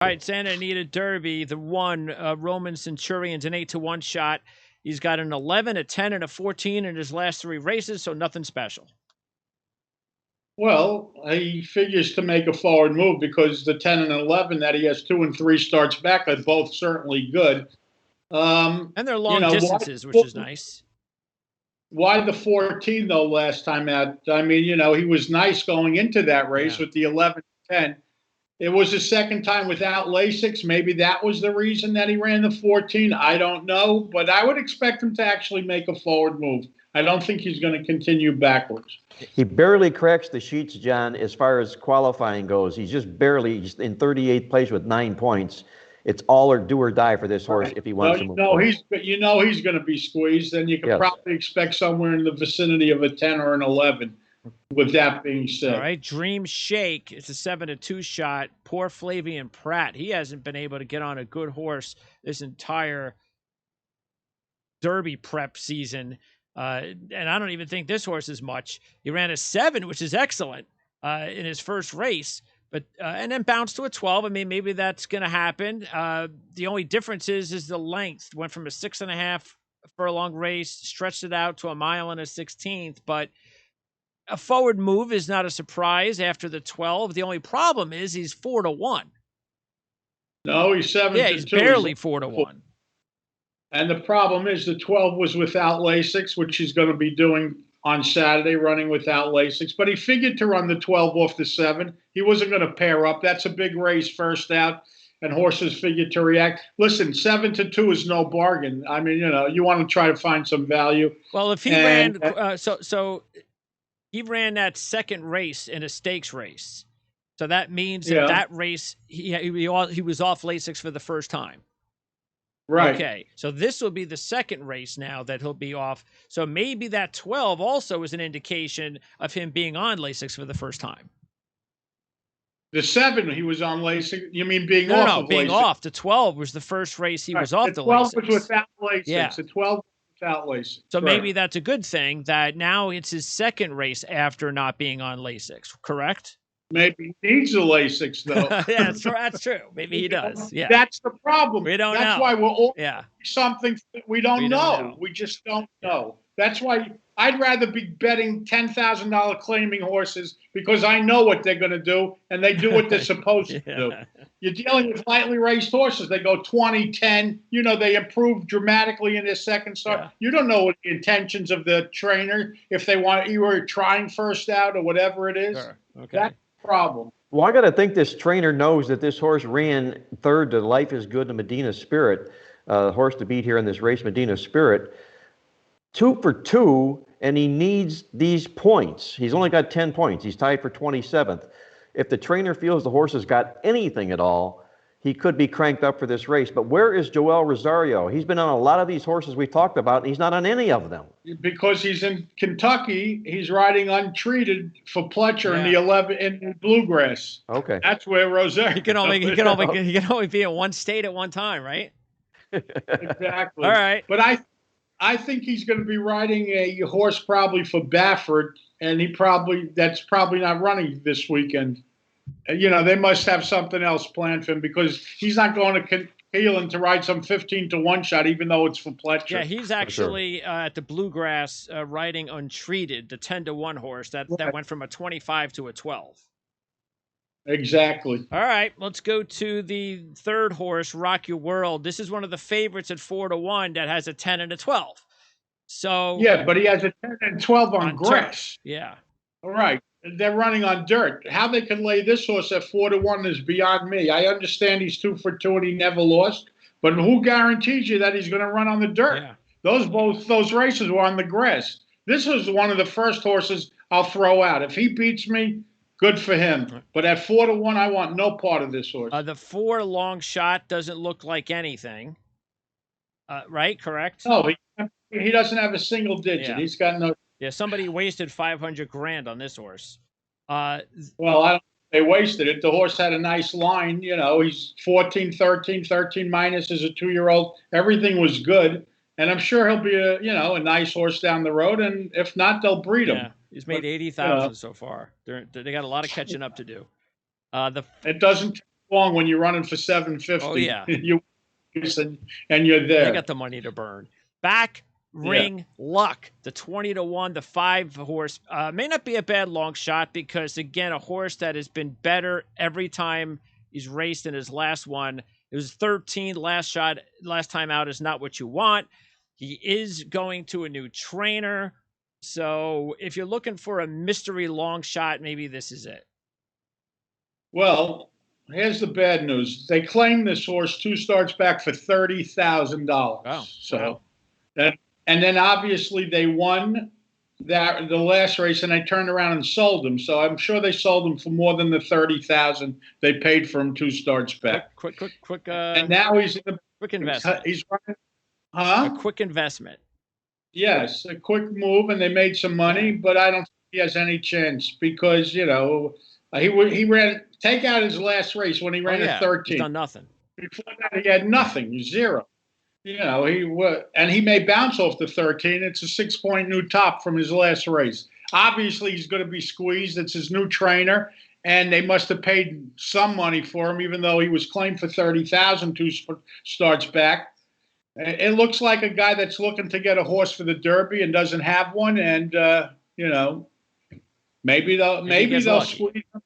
All right, Santa Anita Derby, the one Roman Centurion's an 8-1 shot. He's got an 11, a 10, and a 14 in his last 3 races, so nothing special. Well, he figures to make a forward move because the 10 and 11 that he has 2 and 3 starts back are both certainly good. And they're long distances, which is nice. Why the 14 though last time out? I mean, he was nice going into that race with the 11 10. It was his second time without Lasix. Maybe that was the reason that he ran the 14. I don't know, but I would expect him to actually make a forward move. I don't think he's going to continue backwards. He barely cracks the sheets, John, as far as qualifying goes. He's just barely in 38th place with 9 points. It's all or do or die for this horse if he wants to move forward. He's going to be squeezed, and you can probably expect somewhere in the vicinity of a 10 or an 11. With that being said, all right, Dream Shake. It's a 7-2 shot. Poor Flavian Pratt. He hasn't been able to get on a good horse this entire Derby prep season, and I don't even think this horse is much. He ran a 7, which is excellent in his first race, but and then bounced to a 12. I mean, maybe that's going to happen. The only difference is the length. Went from a 6.5 furlong race, stretched it out to a mile and a 16th, but a forward move is not a surprise after the 12. The only problem is he's 4-1. No, he's 7-2. Yeah, he's barely 4-1. And the problem is the 12 was without Lasix, which he's going to be doing on Saturday, running without Lasix. But he figured to run the 12 off the 7. He wasn't going to pair up. That's a big race first out, and horses figured to react. Listen, 7-2 is no bargain. I mean, you want to try to find some value. Well, if he ran he ran that second race in a stakes race. So that means that race, he was off Lasix for the first time. Right. Okay. So this will be the second race now that he'll be off. So maybe that 12 also is an indication of him being on Lasix for the first time. The 7, he was on Lasix. You mean being off of Lasix? No, being off. The 12 was the first race he was off the Lasix. The 12 Lasix. was without Lasix. Yeah. The 12 without Lasix. So maybe that's a good thing that now it's his second race after not being on Lasix, correct? Maybe he needs a Lasix, though. Yeah, that's true. Maybe he does. Yeah. That's the problem. We don't know. That's why we're all something we don't know. We just don't know. That's why I'd rather be betting $10,000 claiming horses because I know what they're going to do, and they do what they're supposed to do. You're dealing with lightly raced horses. They go 20, 10. They improve dramatically in their second start. Yeah. You don't know what the intentions of the trainer, if they want either trying first out or whatever it is. Sure. Okay. That's the problem. Well, I got to think this trainer knows that this horse ran third to Life is Good to Medina Spirit, horse to beat here in this race, Medina Spirit. 2 for 2, and he needs these points. He's only got 10 points. He's tied for 27th. If the trainer feels the horse has got anything at all, he could be cranked up for this race. But where is Joel Rosario? He's been on a lot of these horses we talked about, and he's not on any of them. Because he's in Kentucky, he's riding untreated for Pletcher in the 11 in Bluegrass. Okay, that's where Rosario. He can only be in one state at one time, right? Exactly. All right. But I think he's going to be riding a horse probably for Baffert, and that's probably not running this weekend. They must have something else planned for him because he's not going to Keelan to ride some 15-1 shot, even though it's for Pletcher. Yeah, he's actually at the Bluegrass riding untreated, the 10-1 horse that went from a 25 to a 12. Exactly. All right, let's go to the third horse, Rock Your World. This is one of the favorites at 4-1 that has a 10 and a 12. So yeah, but he has a 10 and 12 on grass. Yeah. All right. They're running on dirt. How they can lay this horse at 4-1 is beyond me. I understand he's 2 for 2 and he never lost, but who guarantees you that he's going to run on the dirt? Yeah. Both those races were on the grass. This was one of the first horses I'll throw out. If he beats me, good for him. But at 4-1, I want no part of this horse. The 4 long shot doesn't look like anything. Right? Correct? No, he doesn't have a single digit. Yeah. He's got no. Yeah, somebody wasted $500,000 on this horse. Well, they wasted it. The horse had a nice line. He's 14, 13, 13 minus as a 2-year-old. Everything was good. And I'm sure he'll be a nice horse down the road. And if not, they'll breed him. He's made 80,000 so far. They got a lot of catching up to do. It doesn't long when you're running for 750. Oh, yeah. and you're there. They got the money to burn. Back Ring Luck, the 20-1, the 5-horse. May not be a bad long shot because, again, a horse that has been better every time he's raced in his last one. It was 13 last time out is not what you want. He is going to a new trainer. So if you're looking for a mystery long shot, maybe this is it. Well, here's the bad news. They claimed this horse 2 starts back for $30,000. Oh, so wow. And then obviously they won the last race, and they turned around and sold him. So I'm sure they sold him for more than the $30,000 they paid for him 2 starts back. Quick. And now he's in the quick investment. He's running. Huh? A quick investment. Yes, a quick move, and they made some money, but I don't think he has any chance because he ran. Take out his last race when he ran a 13. He's done nothing. Before that, he had nothing, 0. He may bounce off the 13. It's a 6-point new top from his last race. Obviously, he's going to be squeezed. It's his new trainer, and they must have paid some money for him, even though he was claimed for $30,000 2 starts back. It looks like a guy that's looking to get a horse for the Derby and doesn't have one, and maybe they'll squeeze him.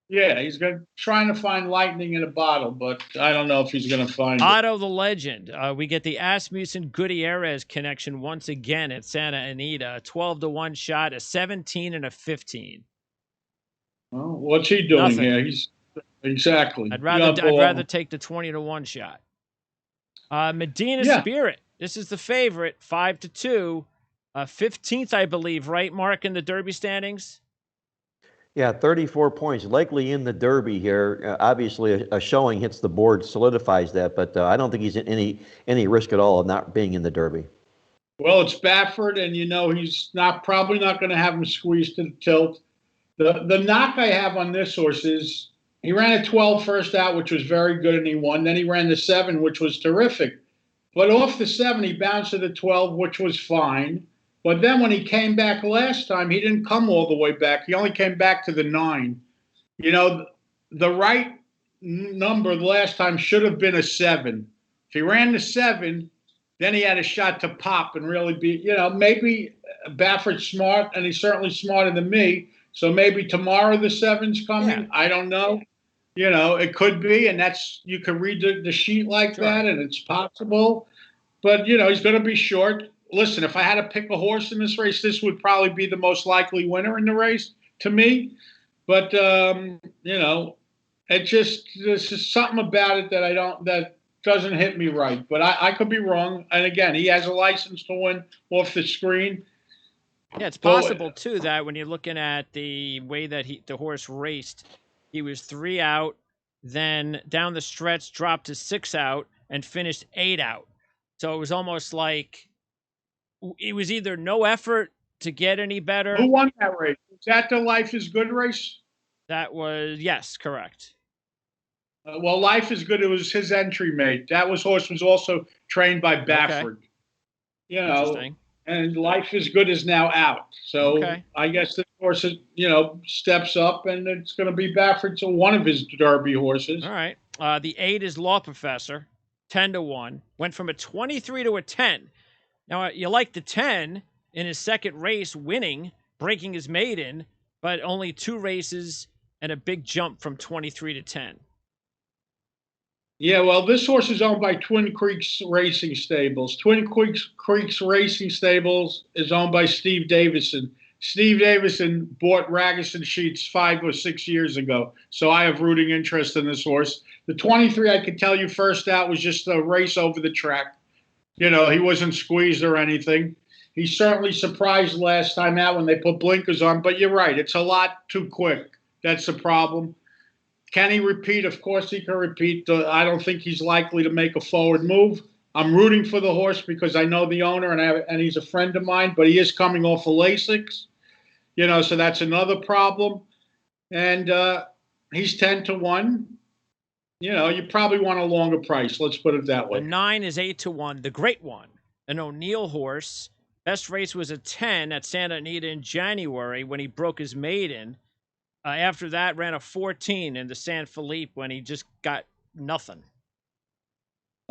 Yeah, he's trying to find lightning in a bottle, but I don't know if he's going to find Otto the Legend. We get the Asmussen Gutierrez connection once again at Santa Anita. 12-1 shot, a 17 and a 15. Well, what's he doing here? Exactly. I'd rather take the 20-1 shot. Medina Spirit. This is the favorite, 5-2, 15th, I believe, right, Mark, in the Derby standings? Yeah, 34 points, likely in the Derby here. Obviously, a showing hits the board, solidifies that, but I don't think he's in any risk at all of not being in the Derby. Well, it's Baffert, and he's probably not going to have him squeezed to the tilt. The knock I have on this horse is he ran a 12 first out, which was very good, and he won. Then he ran the 7, which was terrific. But off the 7, he bounced to the 12, which was fine. But then when he came back last time, he didn't come all the way back. He only came back to the 9. The right number last time should have been a 7. If he ran the 7, then he had a shot to pop and really be, maybe Baffert's smart, and he's certainly smarter than me. So maybe tomorrow the 7's coming. Yeah. I don't know. It could be, and you can read the sheet like that, and it's possible. But, he's going to be short. Listen, if I had to pick a horse in this race, this would probably be the most likely winner in the race to me. But, there's just something about it that doesn't hit me right. But I could be wrong. And again, he has a license to win off the screen. Yeah, it's possible, too, that when you're looking at the way that the horse raced, he was 3 out, then down the stretch dropped to 6 out, and finished 8 out. So it was almost like it was either no effort to get any better. Who won that race? Was that the Life is Good race? That was, yes, correct. Well, Life is Good, it was his entry mate. That horse was also trained by Baffert. Interesting. And Life is Good is now out. So I guess this horse, steps up, and it's going to be Baffert's one of his Derby horses. All right. The 8 is Law Professor, 10-1. Went from a 23 to a 10. Now, you like the 10 in his second race, winning, breaking his maiden, but only 2 races and a big jump from 23 to 10. Yeah, well, this horse is owned by Twin Creeks Racing Stables. Twin Creeks Racing Stables is owned by Steve Davison. Steve Davison bought Ragusan Sheets 5 or 6 years ago, so I have rooting interest in this horse. The 23, I can tell you first out, was just a race over the track. He wasn't squeezed or anything. He certainly surprised last time out when they put blinkers on, but you're right, it's a lot too quick. That's the problem. Can he repeat? Of course he can repeat. I don't think he's likely to make a forward move. I'm rooting for the horse because I know the owner and he's a friend of mine, but he is coming off of Lasix, so that's another problem. And he's 10-1. You probably want a longer price. Let's put it that way. The 9 is 8-1. The Great One, an O'Neill horse. Best race was a 10 at Santa Anita in January when he broke his maiden. After that, ran a 14 in the San Felipe when he just got nothing.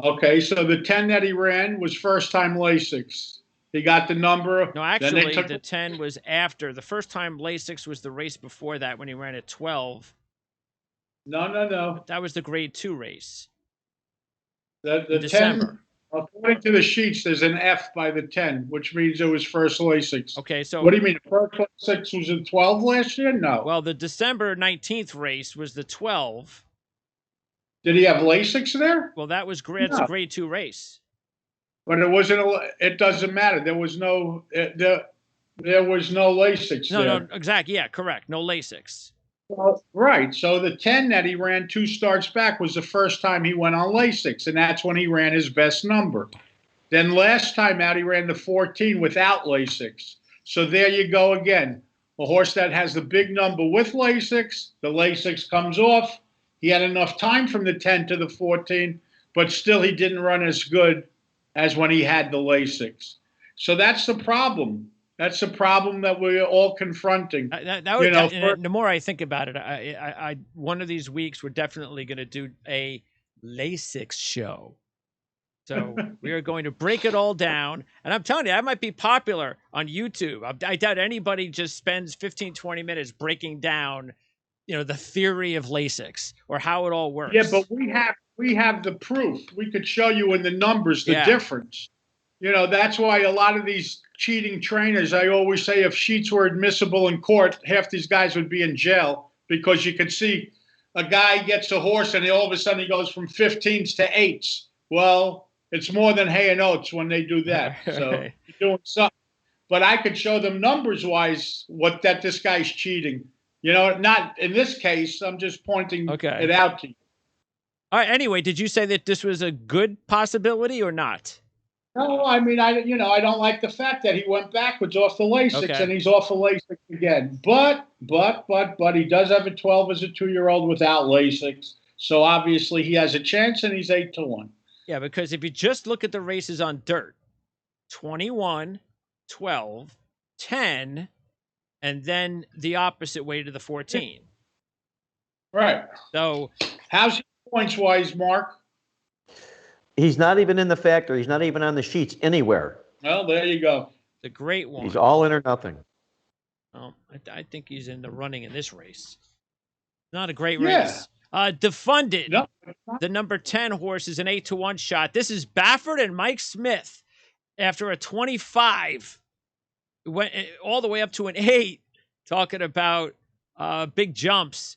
Okay, so the 10 that he ran was first time Lasix. He got the number. No, actually, the 10 was after. The first time Lasix was the race before that when he ran at 12. No. That was the grade 2 race. The December. 10, according to the sheets, there's an F by the 10, which means it was first Lasix. Okay, so what do you mean? First Lasix was in 12 last year? No. Well, the December 19th race was the 12. Did he have Lasix there? Well, that was it's a grade 2 race. But it wasn't. It doesn't matter. There was no. There was no Lasix there. No, exactly. Yeah, correct. No Lasix. Well, right. So the 10 that he ran 2 starts back was the first time he went on Lasix, and that's when he ran his best number. Then last time out, he ran the 14 without Lasix. So there you go again. A horse that has the big number with Lasix, the Lasix comes off. He had enough time from the 10 to the 14, but still he didn't run as good as when he had the Lasix. So that's the problem. That's the problem that we're all confronting. The more I think about it, I one of these weeks we're definitely going to do a Lasix show. So we are going to break it all down. And I'm telling you, that might be popular on YouTube. I doubt anybody just spends 15, 20 minutes breaking down, the theory of Lasix or how it all works. Yeah, but we have the proof. We could show you in the numbers the difference. That's why a lot of these cheating trainers, I always say if sheets were admissible in court, half these guys would be in jail, because you could see a guy gets a horse and all of a sudden he goes from 15s to 8s. Well, it's more than hay and oats when they do that. So you're doing something. But I could show them numbers-wise that this guy's cheating. Not in this case. I'm just pointing it out to you. All right. Anyway, did you say that this was a good possibility or not? No, I mean, I don't like the fact that he went backwards off the Lasix and he's off the Lasix again. But he does have a 12 as a 2-year-old without Lasix. So obviously he has a chance, and he's 8-1. Yeah, because if you just look at the races on dirt, 21, 12, 10, and then the opposite way to the 14. Right. So how's he points-wise, Mark? He's not even in the factor. He's not even on the sheets anywhere. Well, there you go. The great one. He's all in or nothing. Well, I think he's in the running in this race. Not a great race. Defunded. No, the number 10 horse is an 8-1 shot. This is Baffert and Mike Smith. After a 25, went all the way up to an 8, talking about big jumps.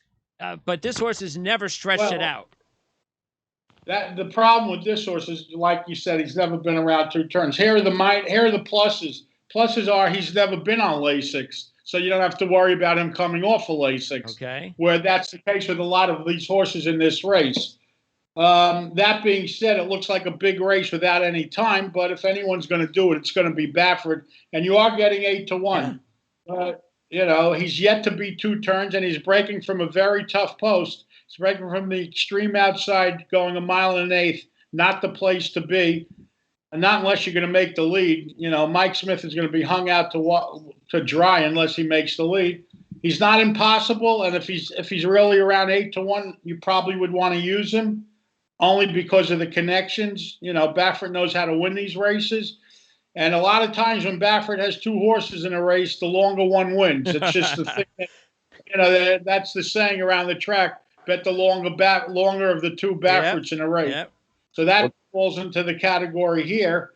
But this horse has never stretched it out. The problem with this horse is, like you said, he's never been around 2 turns. Here are the pluses. Pluses are he's never been on Lasix, so you don't have to worry about him coming off of Lasix. Okay. Where that's the case with a lot of these horses in this race. That being said, it looks like a big race without any time, but if anyone's going to do it, it's going to be Baffert, and you are getting 8-1. He's yet to be 2 turns, and he's breaking from a very tough post. He's breaking from the extreme outside, going 1 1/8, not the place to be, and not unless you're going to make the lead. Mike Smith is going to be hung out to dry unless he makes the lead. He's not impossible, and if he's really around 8-1, you probably would want to use him, only because of the connections. Baffert knows how to win these races, and a lot of times when Baffert has 2 horses in a race, the longer one wins. It's just the thing that's the saying around the track. Bet the longer of the 2 Bafferts in a race. Yep. So that falls into the category here.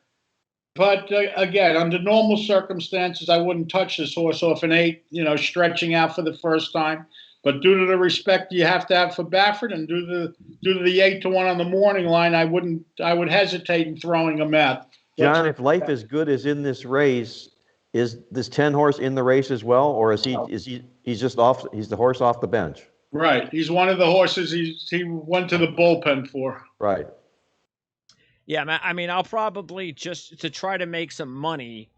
But again, under normal circumstances, I wouldn't touch this horse off an 8, stretching out for the first time. But due to the respect you have to have for Baffert, and due to the 8-1 on the morning line, I would hesitate in throwing him out. John, if Life is Good is in this race, is this 10 horse in the race as well, or is he's just off? He's the horse off the bench. Right. He's one of the horses he went to the bullpen for. Right. Yeah, I mean, I'll probably just to try to make some money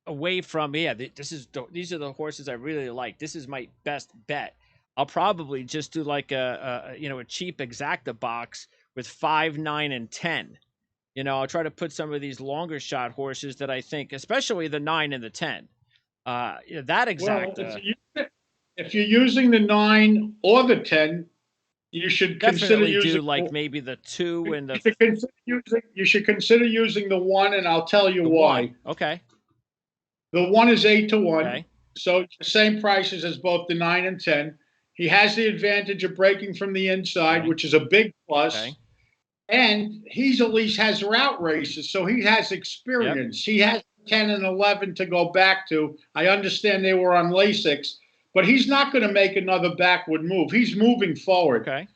away from these are the horses I really like. This is my best bet. I'll probably just do like a cheap exacta box with 5, 9, and 10. I'll try to put some of these longer shot horses that I think, especially the 9 and the 10. That exacta. Well, if you're using the 9 or the 10, you should consider Definitely using do like maybe the 2 and the you should consider using the 1, and I'll tell you why. 1. Okay. The 1 is 8-1, Okay. so it's the same prices as both the 9 and 10. He has the advantage of breaking from the inside, Okay. which is a big plus. Okay. And he's at least has route races, so he has experience. He has 10 and 11 to go back to. I understand they were on Lasix, but he's not going to make another backward move. He's moving forward. Okay.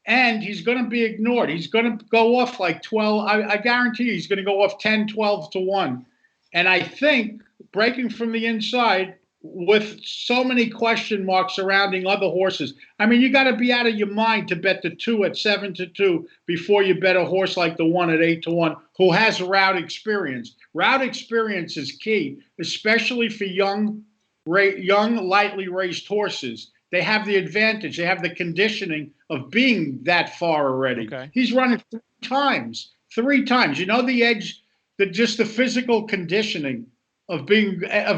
And he's going to be ignored. He's going to go off like 12. I guarantee he's going to go off 10, 12 to 1. And I think breaking from the inside with so many question marks surrounding other horses. I mean, you got to be out of your mind to bet the 2 at 7-2 before you bet a horse like the 1 at 8-1 who has route experience. Route experience is key, especially for young, lightly raced horses. They have the advantage. They have the conditioning of being that far already. Okay. He's running 3 times. 3 times. You know the edge, just the physical conditioning of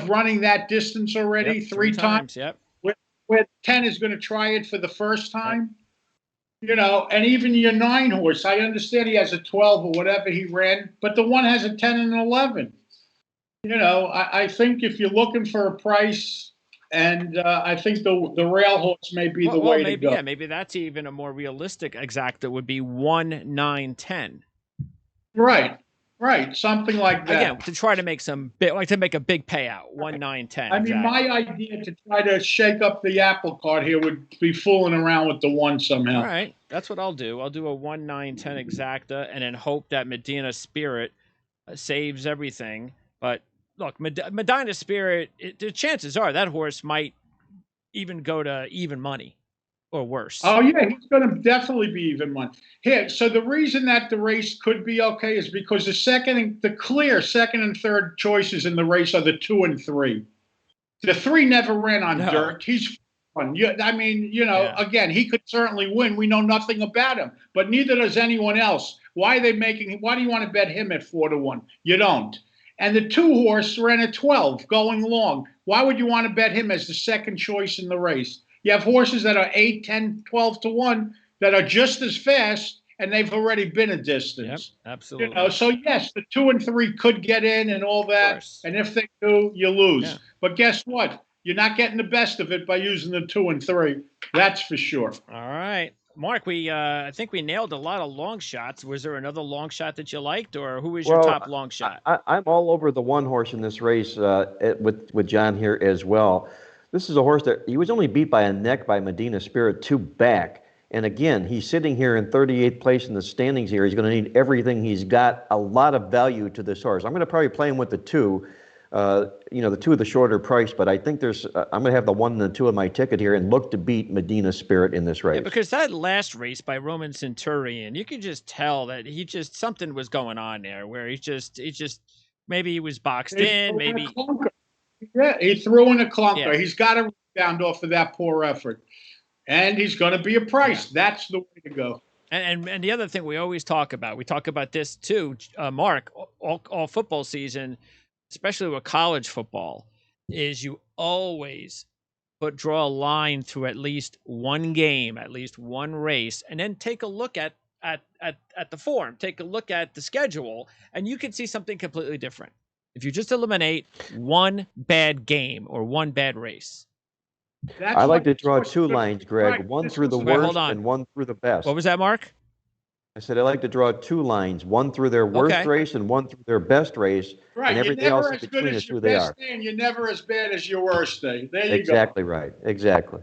running that distance already. Yep, 3 times. Yep. Where 10 is going to try it for the first time. Yep. You know, and even your 9 horse, I understand he has a 12 or whatever he ran, but the 1 has a 10 and 11. You know, I think if you're looking for a price, and I think the rail horse may be the way to go. Yeah, maybe that's even a more realistic exacta would be 1, 9, 10. Right, something like that. Again, to try to make to make a big payout, 1, 9, 10. I mean, my idea to try to shake up the apple cart here would be fooling around with the 1 somehow. All right, that's what I'll do. I'll do a 1, 9, 10 exacta, and then hope that Medina Spirit saves everything. But look, Medina Spirit, the chances are that horse might even go to even money. Or worse. Oh, yeah, he's going to definitely be even money. Here, so the reason that the race could be okay is because the clear second and third choices in the race are the 2 and 3. The 3 never ran on dirt. He's fun. I mean, you know, again, he could certainly win. We know nothing about him, but neither does anyone else. Why do you want to bet him at 4-1? You don't. And the 2 horse ran at 12 going long. Why would you want to bet him as the second choice in the race? You have horses that are 8, 10, 12 to 1 that are just as fast, and they've already been a distance. Yep, absolutely. You know, so yes, the 2 and 3 could get in and all that, and if they do, you lose. Yeah. But guess what? You're not getting the best of it by using the 2 and 3. That's for sure. All right, Mark. I think we nailed a lot of long shots. Was there another long shot that you liked, or who was your top long shot? I'm all over the 1 horse in this race with John here as well. This is a horse that he was only beat by a neck by Medina Spirit 2 back. And again, he's sitting here in 38th place in the standings here. He's going to need everything he's got. A lot of value to this horse. I'm going to probably play him with the 2. The 2 of the shorter price, but I think I'm going to have the 1 and the 2 of my ticket here and look to beat Medina Spirit in this race. Yeah, because that last race by Roman Centurion, you could just tell that something was going on there where he just maybe he was boxed in, maybe. Yeah, he threw in a clunker. Yeah. He's got to rebound off of that poor effort. And he's going to be a price. Yeah. That's the way to go. And the other thing we always talk about this too, Mark, all football season, especially with college football, is you always draw a line through at least one game, at least one race, and then take a look at the form, take a look at the schedule, and you can see something completely different. If you just eliminate one bad game or one bad race. I like to draw 2 lines, Greg. One through the worst and one through the best. What was that, Mark? I said I like to draw 2 lines, one through their worst race and one through their best race. Right. And everything else in between is who they are. You're never as bad as your worst day. There you go. Exactly right. Exactly.